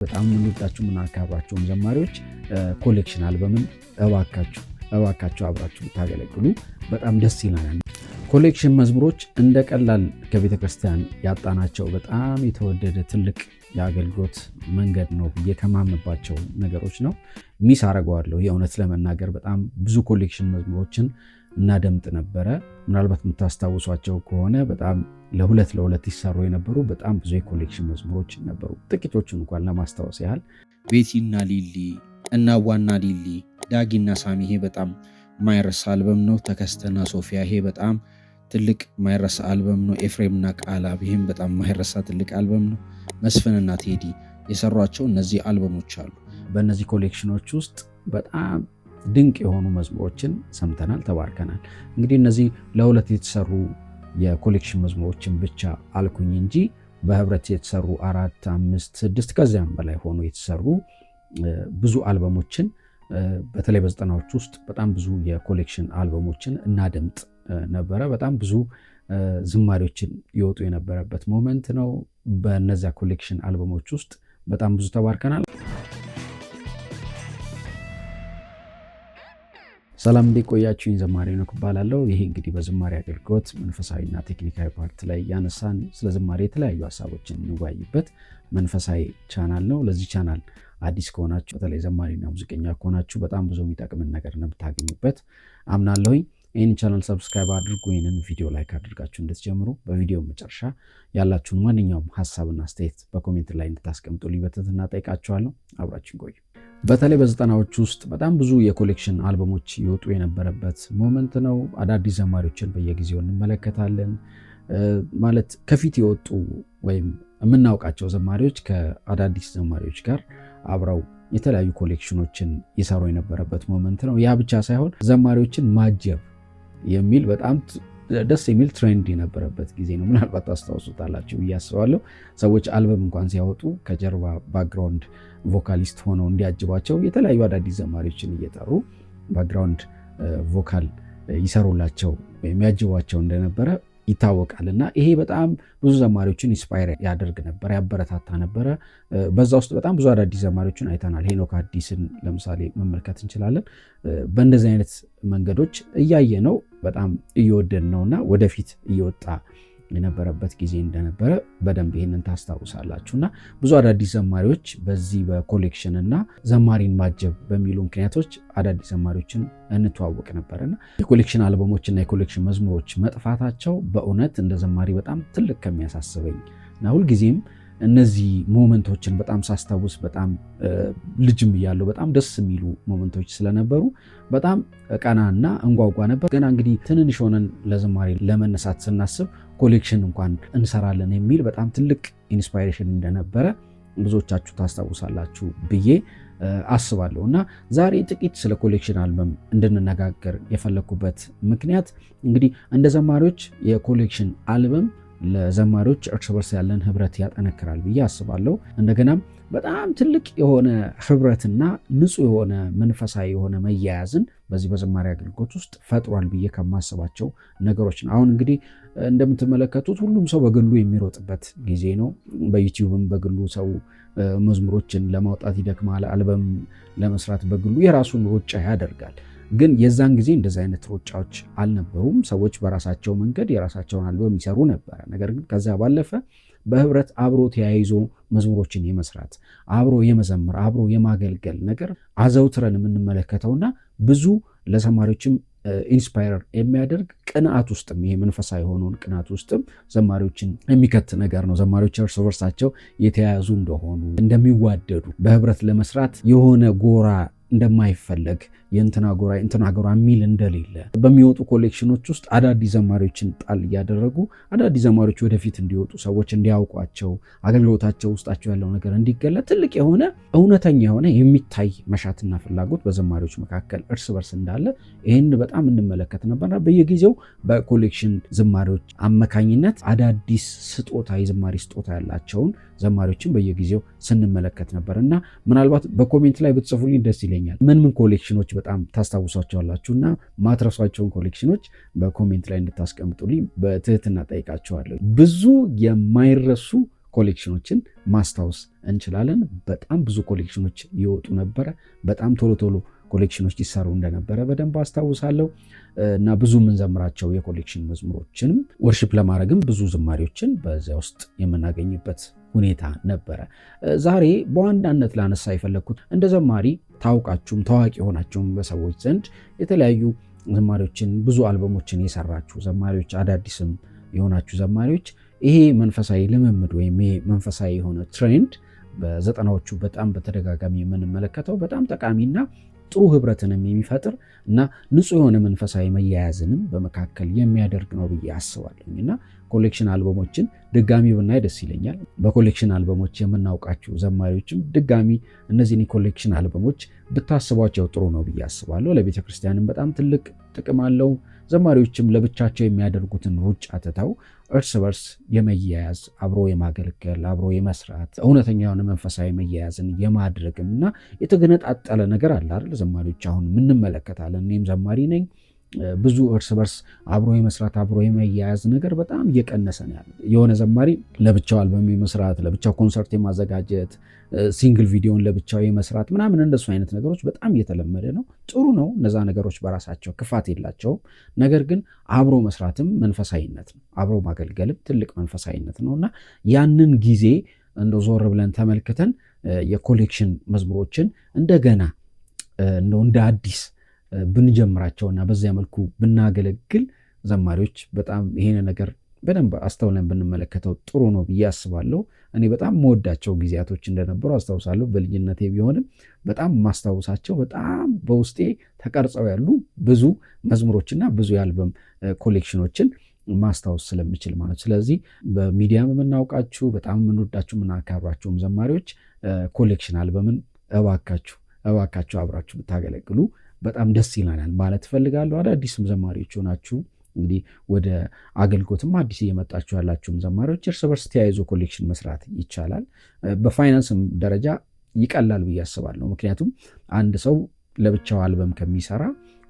በጣም የምንወዳችሁ የምናከብራችሁም ዘማሪዎች ኮሌክሽን አልበምን እባካችሁ አብራችሁ ብታገለግሉ በጣም ደስ ይላል። ኮሌክሽን መዝሙሮች እንደ ቀላል ከቤተ ክርስቲያን ያጣናቸው በጣም የተወደደ ትልቅ የአገልግሎት መንገድ ነው ብዬ ከማምንባቸው ነገሮች ነው። ሚስ አረገዋለሁ። የእውነት ለመናገር በጣም ብዙ ኮሌክሽን መዝሙሮችን እናደምጥ ነበረ። ምናልባት የምታስታውሷቸው ከሆነ በጣም ለሁለት ይሰሩ የነበሩ በጣም ብዙ የኮሌክሽን መዝሙሮች ነበሩ። ጥቂቶቹን እንኳን ለማስታወስ ያህል ቤቲና ሊሊ እና ዋና ሊሊ፣ ዳጊና ሳሚ፣ ይሄ በጣም ማይረሳ አልበም ነው። ተከስተና ሶፊያ፣ ይሄ በጣም ትልቅ ማይረሳ አልበም ነው። ኤፍሬምና ቃላብ፣ ይህም በጣም ማይረሳ ትልቅ አልበም ነው። መስፍንና ቴዲ የሰሯቸው እነዚህ አልበሞች አሉ። በእነዚህ ኮሌክሽኖች ውስጥ በጣም ድንቅ የሆኑ መዝሙሮችን ሰምተናል፣ ተባርከናል። እንግዲህ እነዚህ ለሁለት የተሰሩ የኮሌክሽን መዝሙሮችን ብቻ አልኩኝ እንጂ በህብረት የተሰሩ 4፣ 5፣ 6 ከዚያም በላይ ሆኖ የተሰሩ ብዙ አልበሞችን በተለይ በ90ዎች ውስጥ በጣም ብዙ የኮሌክሽን አልበሞችን እናደምጥ ነበረ። በጣም ብዙ ዝማሬዎችን ይወጡ የነበረበት ሞመንት ነው። በእነዚያ ኮሌክሽን አልበሞች ውስጥ በጣም ብዙ ተባርከናል። ሰላም እንዲቆያችሁኝ ዘማሪ ነው እባላለሁ። ይሄ እንግዲህ በዝማሬ አገልግሎት መንፈሳዊና ቴክኒካዊ ፓርት ላይ ያነሳን ስለ ዝማሬ የተለያዩ ሀሳቦችን እንወያይበት መንፈሳዊ ቻናል ነው። ለዚህ ቻናል አዲስ ከሆናችሁ በተለይ ዘማሪና ሙዚቀኛ ከሆናችሁ በጣም ብዙ የሚጠቅምን ነገር እንደምታገኙበት አምናለሁኝ። ይህን ቻናል ሰብስክራይብ አድርጉ። ይህንን ቪዲዮ ላይክ አድርጋችሁ እንድትጀምሩ፣ በቪዲዮ መጨረሻ ያላችሁን ማንኛውም ሀሳብና አስተያየት በኮሜንት ላይ እንድታስቀምጡልኝ በትህትና ጠይቃችኋለሁ። አብራችን ቆዩ። በተለይ በ90ዎች ውስጥ በጣም ብዙ የኮሌክሽን አልበሞች ይወጡ የነበረበት ሞመንት ነው። አዳዲስ ዘማሪዎችን በየጊዜው እንመለከታለን። ማለት ከፊት የወጡ ወይም የምናውቃቸው ዘማሪዎች ከአዳዲስ ዘማሪዎች ጋር አብረው የተለያዩ ኮሌክሽኖችን ይሰሩ የነበረበት ሞመንት ነው። ያ ብቻ ሳይሆን ዘማሪዎችን ማጀብ የሚል በጣም ደስ የሚል ትሬንድ የነበረበት ጊዜ ነው። ምናልባት ታስታውሱታላችሁ ብዬ አስባለሁ። ሰዎች አልበም እንኳን ሲያወጡ ከጀርባ ባክግራውንድ ቮካሊስት ሆነው እንዲያጅባቸው የተለያዩ አዳዲስ ዘማሪዎችን እየጠሩ ባክግራውንድ ቮካል ይሰሩላቸው ወይም ያጅቧቸው እንደነበረ ይታወቃል። እና ይሄ በጣም ብዙ ዘማሪዎችን ኢንስፓየር ያደርግ ነበር፣ ያበረታታ ነበረ። በዛ ውስጥ በጣም ብዙ አዳዲስ ዘማሪዎችን አይተናል። ሄኖክ አዲስን ለምሳሌ መመልከት እንችላለን። በእንደዚህ አይነት መንገዶች እያየ ነው በጣም እየወደድ ነውና ወደፊት እየወጣ የነበረበት ጊዜ እንደነበረ በደንብ ይሄንን ታስታውሳላችሁና ብዙ አዳዲስ ዘማሪዎች በዚህ በኮሌክሽን እና ዘማሪን ማጀብ በሚሉ ምክንያቶች አዳዲስ ዘማሪዎችን እንተዋወቅ ነበርና የኮሌክሽን አልበሞችና የኮሌክሽን መዝሙሮች መጥፋታቸው በእውነት እንደ ዘማሪ በጣም ትልቅ ከሚያሳስበኝ እና ሁልጊዜም እነዚህ ሞመንቶችን በጣም ሳስታውስ በጣም ልጅም እያለሁ በጣም ደስ የሚሉ ሞመንቶች ስለነበሩ በጣም ቀናና እንጓጓ ነበር። ገና እንግዲህ ትንንሽ ሆነን ለዝማሬ ለመነሳት ስናስብ ኮሌክሽን እንኳን እንሰራለን የሚል በጣም ትልቅ ኢንስፓይሬሽን እንደነበረ ብዙዎቻችሁ ታስታውሳላችሁ ብዬ አስባለሁ። እና ዛሬ ጥቂት ስለ ኮሌክሽን አልበም እንድንነጋገር የፈለኩበት ምክንያት እንግዲህ እንደ ዘማሪዎች የኮሌክሽን አልበም ለዘማሪዎች እርስ በርስ ያለን ህብረት ያጠነክራል ብዬ አስባለሁ። እንደገናም በጣም ትልቅ የሆነ ህብረትና ንጹህ የሆነ መንፈሳዊ የሆነ መያያዝን በዚህ በዘማሪ አገልግሎት ውስጥ ፈጥሯል ብዬ ከማስባቸው ነገሮች ነው። አሁን እንግዲህ እንደምትመለከቱት ሁሉም ሰው በግሉ የሚሮጥበት ጊዜ ነው። በዩቲዩብም በግሉ ሰው መዝሙሮችን ለማውጣት ይደክማል። አልበም ለመስራት በግሉ የራሱን ሩጫ ያደርጋል። ግን የዛን ጊዜ እንደዚህ አይነት ሩጫዎች አልነበሩም። ሰዎች በራሳቸው መንገድ የራሳቸውን አልበም ይሰሩ ነበረ። ነገር ግን ከዛ ባለፈ በህብረት አብሮ ተያይዞ መዝሙሮችን የመስራት አብሮ የመዘመር አብሮ የማገልገል ነገር አዘውትረን የምንመለከተውና ብዙ ለዘማሪዎችም ኢንስፓየር የሚያደርግ ቅንዓት ውስጥም ይሄ መንፈሳዊ የሆነውን ቅንዓት ውስጥም ዘማሪዎችን የሚከት ነገር ነው። ዘማሪዎች እርስ በርሳቸው የተያያዙ እንደሆኑ እንደሚዋደዱ በህብረት ለመስራት የሆነ ጎራ እንደማይፈለግ የእንትና ጎራ የሚል እንደሌለ በሚወጡ ኮሌክሽኖች ውስጥ አዳዲስ ዘማሪዎችን ጣል እያደረጉ አዳዲስ ዘማሪዎች ወደፊት እንዲወጡ ሰዎች እንዲያውቋቸው አገልግሎታቸው ውስጣቸው ያለው ነገር እንዲገለጥ ትልቅ የሆነ እውነተኛ የሆነ የሚታይ መሻትና ፍላጎት በዘማሪዎች መካከል እርስ በርስ እንዳለ ይህን በጣም እንመለከት ነበርና በየጊዜው በኮሌክሽን ዝማሪዎች አማካኝነት አዳዲስ የዝማሬ ስጦታ ያላቸውን ዘማሪዎችን በየጊዜው ስንመለከት ነበርና ምናልባት በኮሜንት ላይ ብትጽፉልኝ ደስ ይለኛል። ምን ኮሌክሽኖች በጣም ታስታውሷቸዋላችሁና ማትረሷቸውን ኮሌክሽኖች በኮሜንት ላይ እንድታስቀምጡልኝ በትህትና ጠይቃችኋለሁ። ብዙ የማይረሱ ኮሌክሽኖችን ማስታወስ እንችላለን። በጣም ብዙ ኮሌክሽኖች ይወጡ ነበረ። በጣም ቶሎ ኮሌክሽኖች ይሰሩ እንደነበረ በደንብ አስታውሳለሁ እና ብዙ የምንዘምራቸው የኮሌክሽን መዝሙሮችንም ወርሺፕ ለማድረግም ብዙ ዝማሬዎችን በዚያ ውስጥ የምናገኝበት ሁኔታ ነበረ። ዛሬ በዋናነት ላነሳ የፈለግኩት እንደ ዘማሪ ታውቃችሁም ታዋቂ የሆናችሁም በሰዎች ዘንድ የተለያዩ ዝማሬዎችን ብዙ አልበሞችን የሰራችሁ ዘማሪዎች፣ አዳዲስም የሆናችሁ ዘማሪዎች ይሄ መንፈሳዊ ልምምድ ወይም ይሄ መንፈሳዊ የሆነ ትሬንድ በዘጠናዎቹ በጣም በተደጋጋሚ የምንመለከተው በጣም ጠቃሚና ጥሩ ህብረትንም የሚፈጥር እና ንጹህ የሆነ መንፈሳዊ መያያዝንም በመካከል የሚያደርግ ነው ብዬ አስባለሁኝ እና ኮሌክሽን አልበሞችን ድጋሚ ብናይ ደስ ይለኛል። በኮሌክሽን አልበሞች የምናውቃችሁ ዘማሪዎችም ድጋሚ እነዚህን የኮሌክሽን አልበሞች ብታስቧቸው ጥሩ ነው ብዬ አስባለሁ። ለቤተክርስቲያንም በጣም ትልቅ ጥቅም አለው። ዘማሪዎችም ለብቻቸው የሚያደርጉትን ሩጫ ትተው እርስ በርስ የመያያዝ አብሮ የማገልገል አብሮ የመስራት እውነተኛ የሆነ መንፈሳዊ መያያዝን የማድረግም እና የተገነጣጠለ ነገር አለ አይደል? ዘማሪዎች አሁን እንመለከታለን። እኔም ዘማሪ ነኝ። ብዙ እርስ በርስ አብሮ የመስራት አብሮ የመያያዝ ነገር በጣም እየቀነሰ ነው ያለው። የሆነ ዘማሪ ለብቻው አልበም የመስራት ለብቻው ኮንሰርት የማዘጋጀት ሲንግል ቪዲዮን ለብቻው የመስራት ምናምን እንደሱ አይነት ነገሮች በጣም እየተለመደ ነው። ጥሩ ነው። እነዛ ነገሮች በራሳቸው ክፋት የላቸውም። ነገር ግን አብሮ መስራትም መንፈሳዊነት ነው። አብሮ ማገልገልም ትልቅ መንፈሳዊነት ነውና ያንን ጊዜ እንደው ዞር ብለን ተመልክተን የኮሌክሽን መዝሙሮችን እንደገና እንደ አዲስ ብንጀምራቸውና በዚያ መልኩ ብናገለግል ዘማሪዎች በጣም ይሄን ነገር በደንብ አስተውለን ብንመለከተው ጥሩ ነው ብዬ አስባለሁ። እኔ በጣም መወዳቸው ጊዜያቶች እንደነበሩ አስታውሳለሁ። በልጅነቴ ቢሆንም በጣም ማስታውሳቸው በጣም በውስጤ ተቀርጸው ያሉ ብዙ መዝሙሮችና ብዙ የአልበም ኮሌክሽኖችን ማስታወስ ስለምችል ማለት። ስለዚህ በሚዲያም የምናውቃችሁ በጣም የምንወዳችሁ የምናከብራችሁም ዘማሪዎች ኮሌክሽን አልበምን እባካችሁ አብራችሁ ብታገለግሉ በጣም ደስ ይላናል ማለት እፈልጋለሁ። አዳዲስም ዘማሪዎች ሆናችሁ እንግዲህ ወደ አገልግሎትም አዲስ እየመጣችሁ ያላችሁም ዘማሪዎች እርስ በርስ ተያይዞ ኮሌክሽን መስራት ይቻላል። በፋይናንስም ደረጃ ይቀላል ብዬ አስባለሁ። ምክንያቱም አንድ ሰው ለብቻው አልበም ከሚሰራ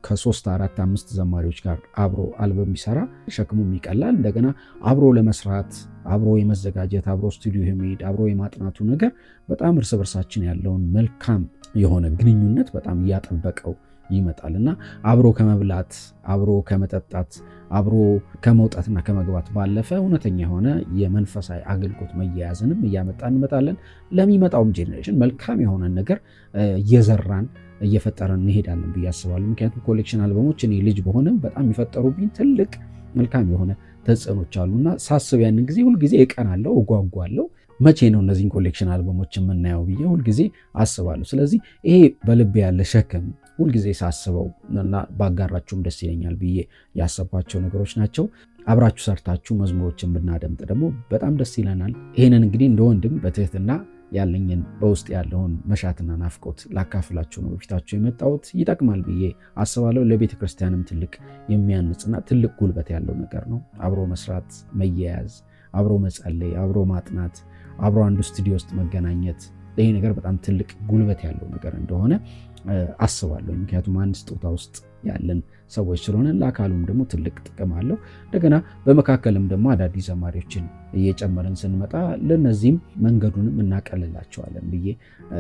ከ3 4 5 ዘማሪዎች ጋር አብሮ አልበም ቢሰራ ሸክሙም ይቀላል። እንደገና አብሮ ለመስራት አብሮ የመዘጋጀት አብሮ ስቱዲዮ የመሄድ አብሮ የማጥናቱ ነገር በጣም እርስ በርሳችን ያለውን መልካም የሆነ ግንኙነት በጣም እያጠበቀው ይመጣልና አብሮ ከመብላት አብሮ ከመጠጣት አብሮ ከመውጣትና ከመግባት ባለፈ እውነተኛ የሆነ የመንፈሳዊ አገልግሎት መያያዝንም እያመጣን እንመጣለን። ለሚመጣውም ጄኔሬሽን መልካም የሆነ ነገር እየዘራን እየፈጠረን እንሄዳለን ብዬ አስባለሁ። ምክንያቱም ኮሌክሽን አልበሞች እኔ ልጅ በሆነም በጣም የሚፈጠሩብኝ ትልቅ መልካም የሆነ ተጽዕኖች አሉና ሳስብ ያንን ጊዜ ሁልጊዜ እቀናለሁ፣ እጓጓለሁ። መቼ ነው እነዚህን ኮሌክሽን አልበሞች የምናየው ብዬ ሁልጊዜ አስባለሁ። ስለዚህ ይሄ በልቤ ያለ ሸክም ሁልጊዜ ሳስበው እና ባጋራችሁም ደስ ይለኛል ብዬ ያሰብኳቸው ነገሮች ናቸው። አብራችሁ ሰርታችሁ መዝሙሮችን ብናደምጥ ደግሞ በጣም ደስ ይለናል። ይሄንን እንግዲህ እንደ ወንድም በትህትና ያለኝን በውስጥ ያለውን መሻትና ናፍቆት ላካፍላችሁ ነው በፊታችሁ የመጣሁት። ይጠቅማል ብዬ አስባለሁ። ለቤተ ክርስቲያንም ትልቅ የሚያንጽና ትልቅ ጉልበት ያለው ነገር ነው። አብሮ መስራት፣ መያያዝ፣ አብሮ መጸለይ፣ አብሮ ማጥናት፣ አብሮ አንዱ ስቱዲዮ ውስጥ መገናኘት፣ ይሄ ነገር በጣም ትልቅ ጉልበት ያለው ነገር እንደሆነ አስባለሁ። ምክንያቱም አንድ ስጦታ ውስጥ ያለን ሰዎች ስለሆነ ለአካሉም ደግሞ ትልቅ ጥቅም አለው። እንደገና በመካከልም ደግሞ አዳዲስ ዘማሪዎችን እየጨመርን ስንመጣ ለነዚህም መንገዱንም እናቀልላቸዋለን ብዬ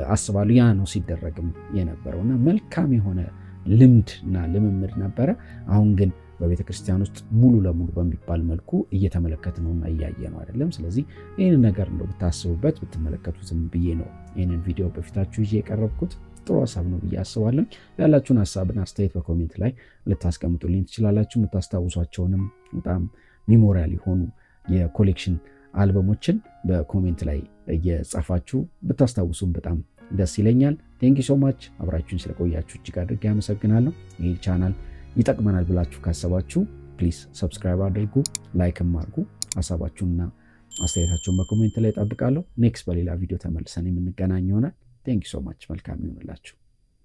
አስባለሁ። ያ ነው ሲደረግም የነበረውና መልካም የሆነ ልምድና ልምምድ ነበረ። አሁን ግን በቤተ ክርስቲያን ውስጥ ሙሉ ለሙሉ በሚባል መልኩ እየተመለከትነውና እያየነው አይደለም። ስለዚህ ይህንን ነገር እንደው ብታስቡበት ብትመለከቱትም ብዬ ነው ይህንን ቪዲዮ በፊታችሁ ይዤ የቀረብኩት። ጥሩ ሀሳብ ነው ብዬ አስባለሁ። ያላችሁን ሀሳብና አስተያየት በኮሜንት ላይ ልታስቀምጡልኝ ትችላላችሁ። የምታስታውሷቸውንም በጣም ሚሞሪያል የሆኑ የኮሌክሽን አልበሞችን በኮሜንት ላይ እየጻፋችሁ ብታስታውሱም በጣም ደስ ይለኛል። ቴንኪ ሶ ማች። አብራችሁን ስለቆያችሁ እጅግ አድርጌ አመሰግናለሁ። ይህ ቻናል ይጠቅመናል ብላችሁ ካሰባችሁ ፕሊዝ ሰብስክራይብ አድርጉ፣ ላይክም አድርጉ። ሀሳባችሁንና አስተያየታችሁን በኮሜንት ላይ እጠብቃለሁ። ኔክስት በሌላ ቪዲዮ ተመልሰን የምንገናኝ ይሆናል። ቴንክ ዩ ሶ ማች። መልካም ይሁንላችሁ።